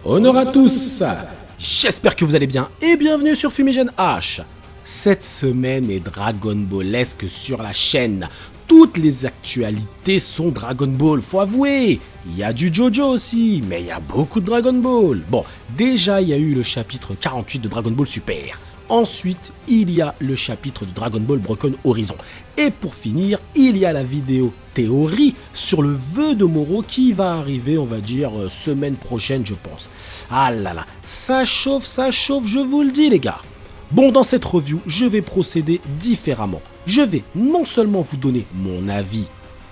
Honneur à tous. J'espère que vous allez bien et bienvenue sur Fumigène H. Cette semaine est Dragon Ballesque sur la chaîne. Toutes les actualités sont Dragon Ball, faut avouer. Il y a du JoJo aussi, mais il y a beaucoup de Dragon Ball. Bon, déjà il y a eu le chapitre 48 de Dragon Ball Super. Ensuite, il y a le chapitre de Dragon Ball Broken Horizon. Et pour finir, il y a la vidéo théorie sur le vœu de Moro qui va arriver, on va dire, semaine prochaine, je pense. Ah là là, ça chauffe, je vous le dis les gars. Bon, dans cette review, je vais procéder différemment. Je vais non seulement vous donner mon avis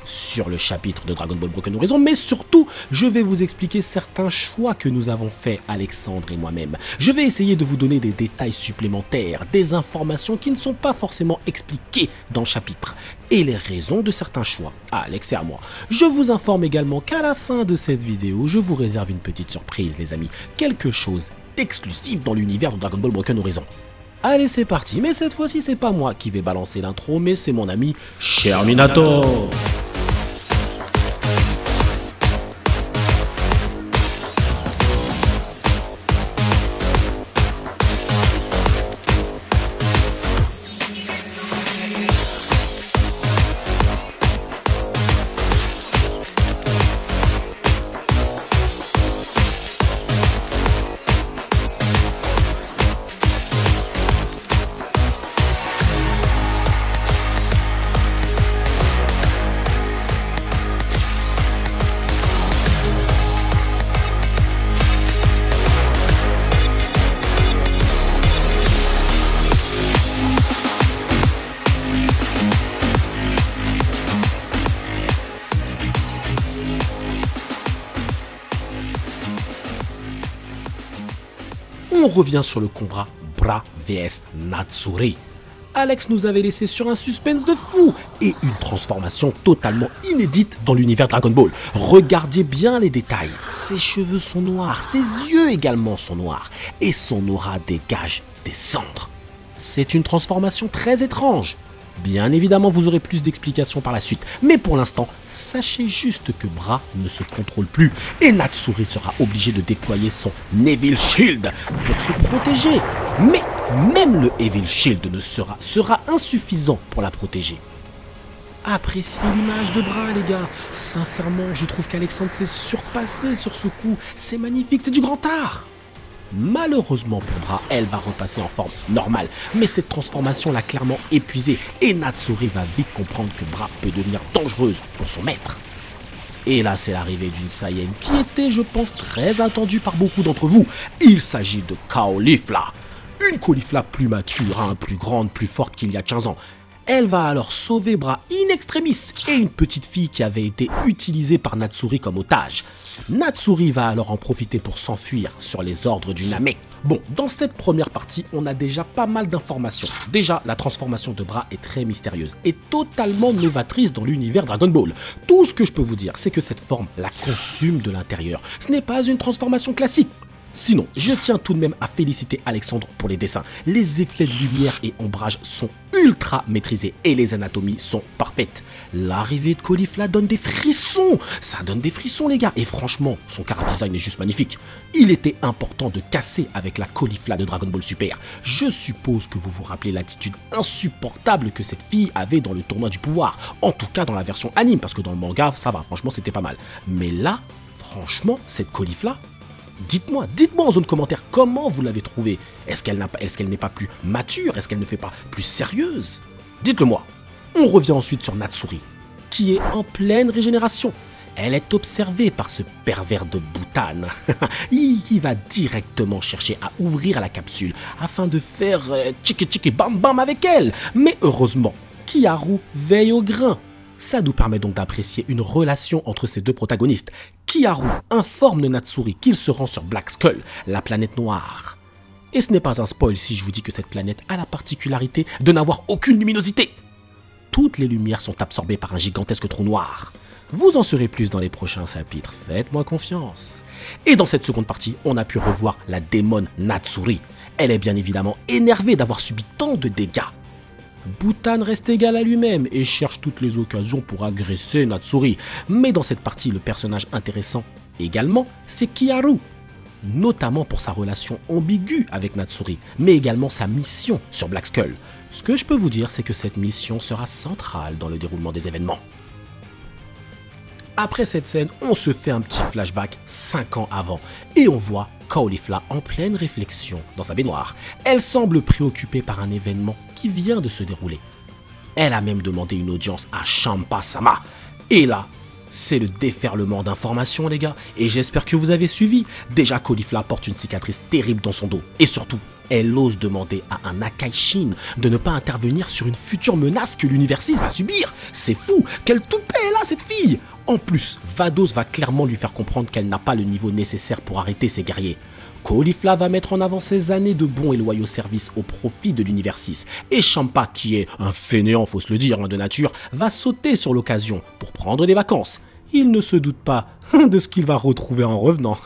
sur le chapitre de Dragon Ball Broken Horizon, mais surtout, je vais vous expliquer certains choix que nous avons faits, Alexandre et moi-même. Je vais essayer de vous donner des détails supplémentaires, des informations qui ne sont pas forcément expliquées dans le chapitre, et les raisons de certains choix. Alex et à moi. Je vous informe également qu'à la fin de cette vidéo, je vous réserve une petite surprise, les amis. Quelque chose d'exclusif dans l'univers de Dragon Ball Broken Horizon. Allez, c'est parti, mais cette fois-ci, c'est pas moi qui vais balancer l'intro, mais c'est mon ami Sherminator. On revient sur le combat Bra vs Natsuri. Alex nous avait laissé sur un suspense de fou et une transformation totalement inédite dans l'univers Dragon Ball. Regardez bien les détails. Ses cheveux sont noirs, ses yeux également sont noirs et son aura dégage des cendres. C'est une transformation très étrange. Bien évidemment, vous aurez plus d'explications par la suite, mais pour l'instant, sachez juste que Bra ne se contrôle plus et Natsuri sera obligé de déployer son Evil Shield pour se protéger. Mais même le Evil Shield sera insuffisant pour la protéger. Appréciez l'image de Bra, les gars. Sincèrement, je trouve qu'Alexandre s'est surpassé sur ce coup. C'est magnifique, c'est du grand art. Malheureusement pour Bra, elle va repasser en forme normale, mais cette transformation l'a clairement épuisée et Natsuri va vite comprendre que Bra peut devenir dangereuse pour son maître. Et là, c'est l'arrivée d'une Saiyan qui était, je pense, très attendue par beaucoup d'entre vous. Il s'agit de Caulifla, une Caulifla plus mature, plus grande, plus forte qu'il y a 15 ans. Elle va alors sauver Bra in extremis et une petite fille qui avait été utilisée par Natsuri comme otage. Natsuri va alors en profiter pour s'enfuir sur les ordres du Namek. Bon, dans cette première partie, on a déjà pas mal d'informations. Déjà, la transformation de Bra est très mystérieuse et totalement novatrice dans l'univers Dragon Ball. Tout ce que je peux vous dire, c'est que cette forme la consume de l'intérieur. Ce n'est pas une transformation classique. Sinon, je tiens tout de même à féliciter Alexandre pour les dessins. Les effets de lumière et ombrage sont ultra maîtrisés et les anatomies sont parfaites. L'arrivée de Caulifla donne des frissons. Ça donne des frissons les gars. Et franchement, son chara-design est juste magnifique. Il était important de casser avec la Caulifla de Dragon Ball Super. Je suppose que vous vous rappelez l'attitude insupportable que cette fille avait dans le tournoi du pouvoir. En tout cas dans la version anime, parce que dans le manga, ça va, franchement c'était pas mal. Mais là, franchement, cette Caulifla... Dites-moi en zone commentaire comment vous l'avez trouvée. Est-ce qu'elle n'est pas plus mature? Est-ce qu'elle ne fait pas plus sérieuse? Dites-le moi. On revient ensuite sur Natsuri, qui est en pleine régénération. Elle est observée par ce pervers de Butane, qui va directement chercher à ouvrir la capsule afin de faire tchiki bam bam avec elle. Mais heureusement, Kiaru veille au grain. Ça nous permet donc d'apprécier une relation entre ces deux protagonistes. Kiaru informe Natsuri qu'il se rend sur Black Skull, la planète noire. Et ce n'est pas un spoil si je vous dis que cette planète a la particularité de n'avoir aucune luminosité. Toutes les lumières sont absorbées par un gigantesque trou noir. Vous en saurez plus dans les prochains chapitres, faites-moi confiance. Et dans cette seconde partie, on a pu revoir la démone Natsuri. Elle est bien évidemment énervée d'avoir subi tant de dégâts. Butane reste égal à lui-même et cherche toutes les occasions pour agresser Natsuri. Mais dans cette partie, le personnage intéressant également, c'est Kiaru. notamment pour sa relation ambiguë avec Natsuri, mais également sa mission sur Black Skull. Ce que je peux vous dire, c'est que cette mission sera centrale dans le déroulement des événements. Après cette scène, on se fait un petit flashback 5 ans avant, et on voit Caulifla en pleine réflexion dans sa baignoire. Elle semble préoccupée par un événement qui vient de se dérouler. Elle a même demandé une audience à Champa-sama. Et là, c'est le déferlement d'informations les gars, et j'espère que vous avez suivi. Déjà, Caulifla porte une cicatrice terrible dans son dos, et surtout, elle ose demander à un Akaishin de ne pas intervenir sur une future menace que l'univers 6 va subir. C'est fou, quelle toupée elle a cette fille. En plus, Vados va clairement lui faire comprendre qu'elle n'a pas le niveau nécessaire pour arrêter ses guerriers. Caulifla va mettre en avant ses années de bons et loyaux services au profit de l'univers 6. Et Champa, qui est un fainéant, faut se le dire, de nature, va sauter sur l'occasion pour prendre des vacances. Il ne se doute pas de ce qu'il va retrouver en revenant.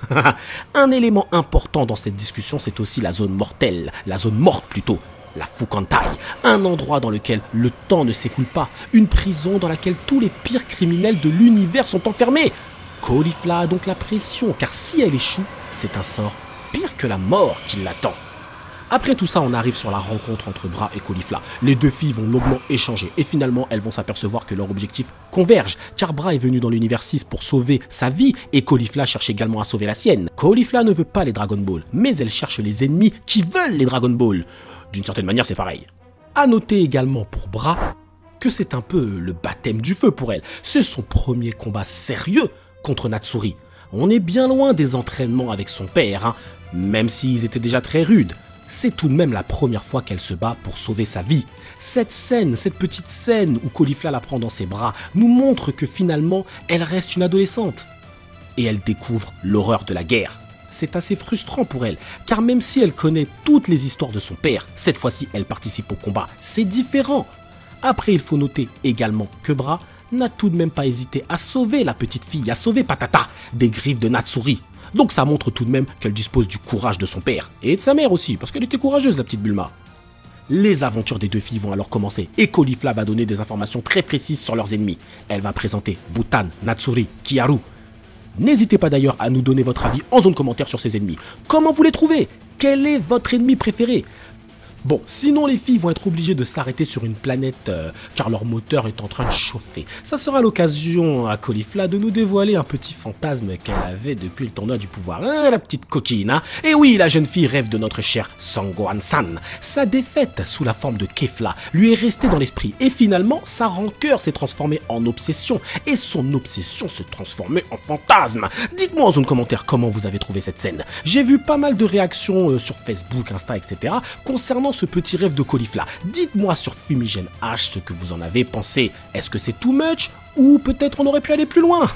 Un élément important dans cette discussion, c'est aussi la zone mortelle, la zone morte plutôt, la Fukantai, un endroit dans lequel le temps ne s'écoule pas, une prison dans laquelle tous les pires criminels de l'univers sont enfermés. Caulifla a donc la pression, car si elle échoue, c'est un sort pire que la mort qui l'attend. Après tout ça, on arrive sur la rencontre entre Bra et Caulifla. Les deux filles vont longuement échanger et finalement, elles vont s'apercevoir que leur objectif converge, car Bra est venu dans l'univers 6 pour sauver sa vie et Caulifla cherche également à sauver la sienne. Caulifla ne veut pas les Dragon Ball, mais elle cherche les ennemis qui veulent les Dragon Ball. D'une certaine manière, c'est pareil. A noter également pour Bra que c'est un peu le baptême du feu pour elle. C'est son premier combat sérieux contre Natsuri. On est bien loin des entraînements avec son père, hein, même s'ils étaient déjà très rudes. C'est tout de même la première fois qu'elle se bat pour sauver sa vie. Cette scène, cette petite scène où Caulifla la prend dans ses bras, nous montre que finalement, elle reste une adolescente. Et elle découvre l'horreur de la guerre. C'est assez frustrant pour elle, car même si elle connaît toutes les histoires de son père, cette fois-ci elle participe au combat, c'est différent. Après, il faut noter également que Bra n'a tout de même pas hésité à sauver la petite fille, à sauver Patata des griffes de Natsuri. Donc ça montre tout de même qu'elle dispose du courage de son père, et de sa mère aussi, parce qu'elle était courageuse la petite Bulma. Les aventures des deux filles vont alors commencer, et Caulifla va donner des informations très précises sur leurs ennemis. Elle va présenter Butan, Natsuri, Kiharu. N'hésitez pas d'ailleurs à nous donner votre avis en zone commentaire sur ces ennemis. Comment vous les trouvez? Quel est votre ennemi préféré? Bon, sinon les filles vont être obligées de s'arrêter sur une planète car leur moteur est en train de chauffer. Ça sera l'occasion à Caulifla de nous dévoiler un petit fantasme qu'elle avait depuis le tournoi du pouvoir. La petite coquine, hein. Et oui, la jeune fille rêve de notre cher Sangohan-san. Sa défaite sous la forme de Kefla lui est restée dans l'esprit. Et finalement, sa rancœur s'est transformée en obsession. Et son obsession se transformait en fantasme. Dites-moi en zone commentaire comment vous avez trouvé cette scène. J'ai vu pas mal de réactions sur Facebook, Insta, etc. concernant ce petit rêve de Caulifla. Dites-moi sur Fumigène H ce que vous en avez pensé. Est-ce que c'est too much ou peut-être on aurait pu aller plus loin?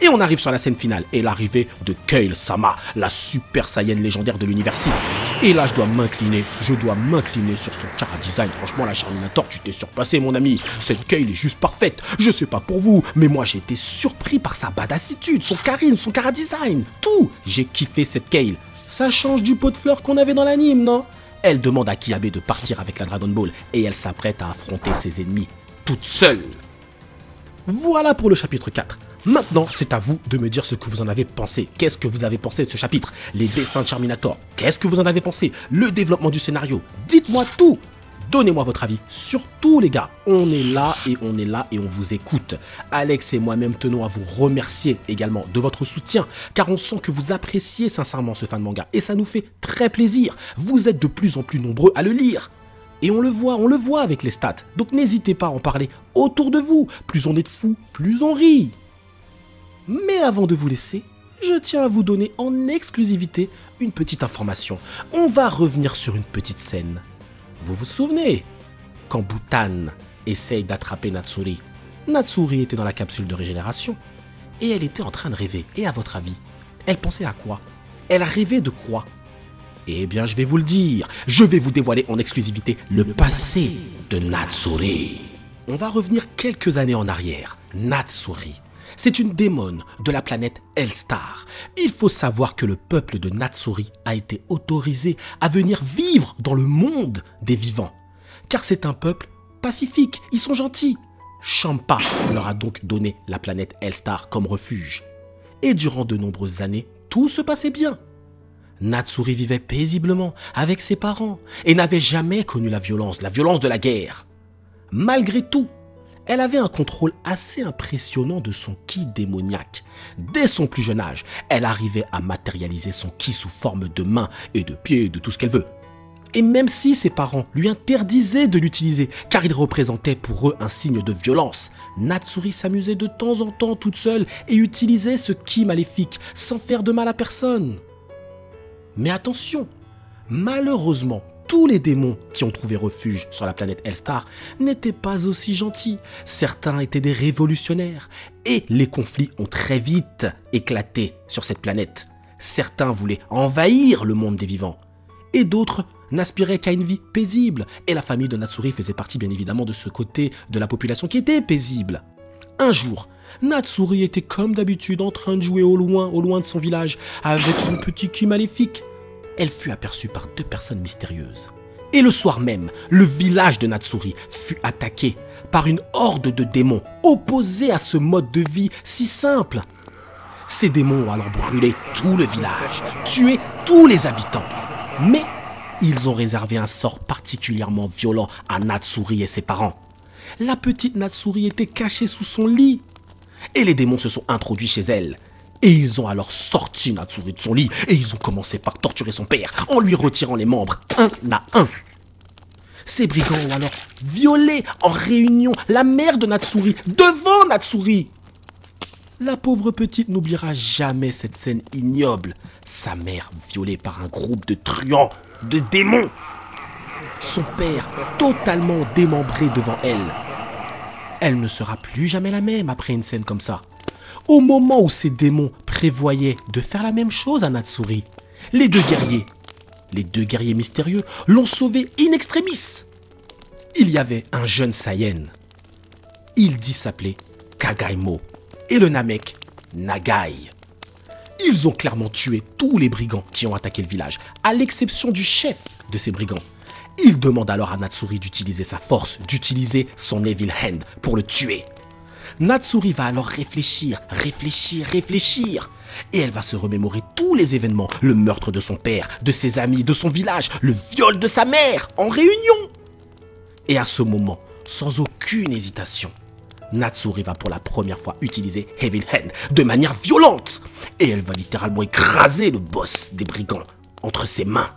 Et on arrive sur la scène finale et l'arrivée de Kale-sama, la super Saiyan légendaire de l'univers 6. Et là je dois m'incliner sur son Chara Design. Franchement la Charminator, tu t'es surpassé mon ami. Cette Kale est juste parfaite. Je sais pas pour vous, mais moi j'ai été surpris par sa badassitude, son charisme, son Chara Design. Tout, j'ai kiffé cette Kale. Ça change du pot de fleurs qu'on avait dans l'anime, non? Elle demande à Kiabe de partir avec la Dragon Ball et elle s'apprête à affronter ses ennemis toute seule. Voilà pour le chapitre 4. Maintenant, c'est à vous de me dire ce que vous en avez pensé. Qu'est-ce que vous avez pensé de ce chapitre? Les dessins de Charminator, qu'est-ce que vous en avez pensé? Le développement du scénario, dites-moi tout. Donnez-moi votre avis, surtout les gars, on est là et on vous écoute. Alex et moi-même tenons à vous remercier également de votre soutien, car on sent que vous appréciez sincèrement ce fan manga et ça nous fait très plaisir. Vous êtes de plus en plus nombreux à le lire. Et on le voit avec les stats, donc n'hésitez pas à en parler autour de vous. Plus on est de fous, plus on rit. Mais avant de vous laisser, je tiens à vous donner en exclusivité une petite information. On va revenir sur une petite scène. Vous vous souvenez, quand Butan essaye d'attraper Natsuri, Natsuri était dans la capsule de régénération et elle était en train de rêver. Et à votre avis, elle pensait à quoi? Elle rêvait de quoi? Eh bien, je vais vous le dire. Je vais vous dévoiler en exclusivité le passé de Natsuri. On va revenir quelques années en arrière. Natsuri, c'est une démone de la planète Elstar. Il faut savoir que le peuple de Natsuri a été autorisé à venir vivre dans le monde des vivants. Car c'est un peuple pacifique, ils sont gentils. Champa leur a donc donné la planète Elstar comme refuge. Et durant de nombreuses années, tout se passait bien. Natsuri vivait paisiblement avec ses parents et n'avait jamais connu la violence de la guerre. Malgré tout, elle avait un contrôle assez impressionnant de son ki démoniaque. Dès son plus jeune âge, elle arrivait à matérialiser son ki sous forme de mains et de pieds et de tout ce qu'elle veut. Et même si ses parents lui interdisaient de l'utiliser, car il représentait pour eux un signe de violence, Natsuri s'amusait de temps en temps toute seule et utilisait ce ki maléfique sans faire de mal à personne. Mais attention, malheureusement, tous les démons qui ont trouvé refuge sur la planète Elstar n'étaient pas aussi gentils. Certains étaient des révolutionnaires et les conflits ont très vite éclaté sur cette planète. Certains voulaient envahir le monde des vivants et d'autres n'aspiraient qu'à une vie paisible. Et la famille de Natsuri faisait partie bien évidemment de ce côté de la population qui était paisible. Un jour, Natsuri était comme d'habitude en train de jouer au loin de son village avec son petit ki maléfique. Elle fut aperçue par deux personnes mystérieuses. Et le soir même, le village de Natsuri fut attaqué par une horde de démons opposés à ce mode de vie si simple. Ces démons ont alors brûlé tout le village, tué tous les habitants. Mais ils ont réservé un sort particulièrement violent à Natsuri et ses parents. La petite Natsuri était cachée sous son lit. Et les démons se sont introduits chez elle. Et ils ont alors sorti Natsuri de son lit et ils ont commencé par torturer son père en lui retirant les membres un à un. Ces brigands ont alors violé en réunion la mère de Natsuri devant Natsuri. La pauvre petite n'oubliera jamais cette scène ignoble. Sa mère violée par un groupe de truands, de démons. Son père totalement démembré devant elle. Elle ne sera plus jamais la même après une scène comme ça. Au moment où ces démons prévoyaient de faire la même chose à Natsuri, les deux guerriers mystérieux l'ont sauvé in extremis. Il y avait un jeune Saiyan. Il dit s'appeler Kagaimo et le Namek Nagai. Ils ont clairement tué tous les brigands qui ont attaqué le village, à l'exception du chef de ces brigands. Il demande alors à Natsuri d'utiliser sa force, d'utiliser son Evil Hand pour le tuer. Natsuri va alors réfléchir. Et elle va se remémorer tous les événements. Le meurtre de son père, de ses amis, de son village, le viol de sa mère, en réunion. Et à ce moment, sans aucune hésitation, Natsuri va pour la première fois utiliser Evil Hand de manière violente. Et elle va littéralement écraser le boss des brigands entre ses mains.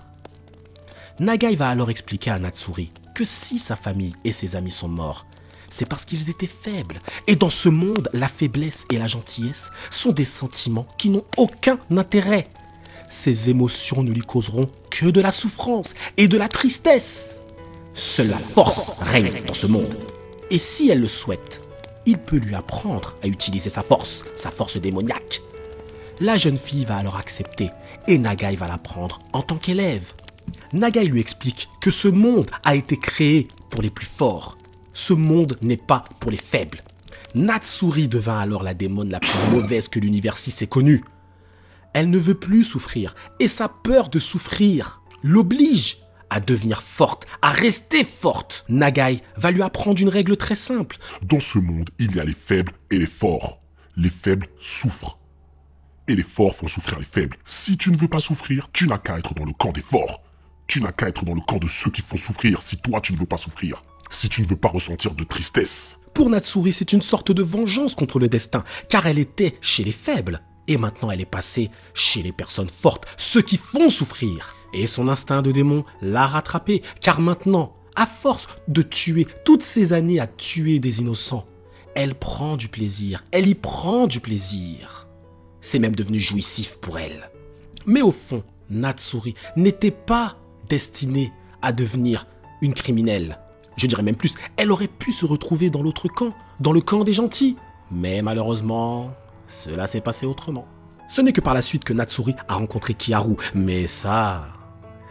Nagai va alors expliquer à Natsuri que si sa famille et ses amis sont morts, c'est parce qu'ils étaient faibles. Et dans ce monde, la faiblesse et la gentillesse sont des sentiments qui n'ont aucun intérêt. Ces émotions ne lui causeront que de la souffrance et de la tristesse. Seule la force règne dans ce monde. Et si elle le souhaite, il peut lui apprendre à utiliser sa force démoniaque. La jeune fille va alors accepter et Nagai va la prendre en tant qu'élève. Nagai lui explique que ce monde a été créé pour les plus forts. Ce monde n'est pas pour les faibles. Natsuri devint alors la démone la plus mauvaise que l'univers 6 ait connue. Elle ne veut plus souffrir et sa peur de souffrir l'oblige à devenir forte, à rester forte. Nagai va lui apprendre une règle très simple. Dans ce monde, il y a les faibles et les forts. Les faibles souffrent. Et les forts font souffrir les faibles. Si tu ne veux pas souffrir, tu n'as qu'à être dans le camp des forts. Tu n'as qu'à être dans le camp de ceux qui font souffrir si toi tu ne veux pas souffrir. Si tu ne veux pas ressentir de tristesse. Pour Natsuri, c'est une sorte de vengeance contre le destin, car elle était chez les faibles. Et maintenant elle est passée chez les personnes fortes, ceux qui font souffrir. Et son instinct de démon l'a rattrapée, car maintenant, à force de tuer toutes ces années à tuer des innocents, elle prend du plaisir, elle y prend du plaisir. C'est même devenu jouissif pour elle. Mais au fond, Natsuri n'était pas destinée à devenir une criminelle. Je dirais même plus, elle aurait pu se retrouver dans l'autre camp, dans le camp des gentils. Mais malheureusement, cela s'est passé autrement. Ce n'est que par la suite que Natsuri a rencontré Kiharu, mais ça,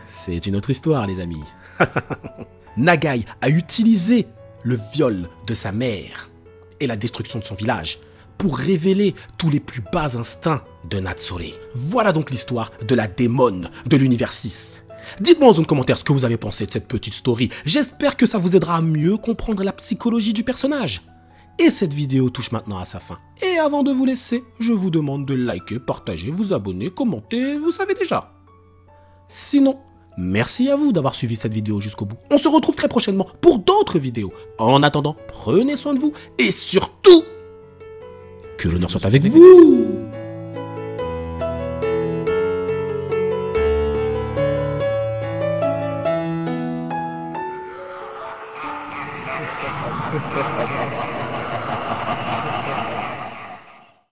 c'est une autre histoire les amis. Nagai a utilisé le viol de sa mère et la destruction de son village pour révéler tous les plus bas instincts de Natsuri. Voilà donc l'histoire de la démone de l'univers 6. Dites-moi en zone commentaire ce que vous avez pensé de cette petite story. J'espère que ça vous aidera à mieux comprendre la psychologie du personnage. Et cette vidéo touche maintenant à sa fin. Et avant de vous laisser, je vous demande de liker, partager, vous abonner, commenter, vous savez déjà. Sinon, merci à vous d'avoir suivi cette vidéo jusqu'au bout. On se retrouve très prochainement pour d'autres vidéos. En attendant, prenez soin de vous et surtout, que l'honneur soit avec vous.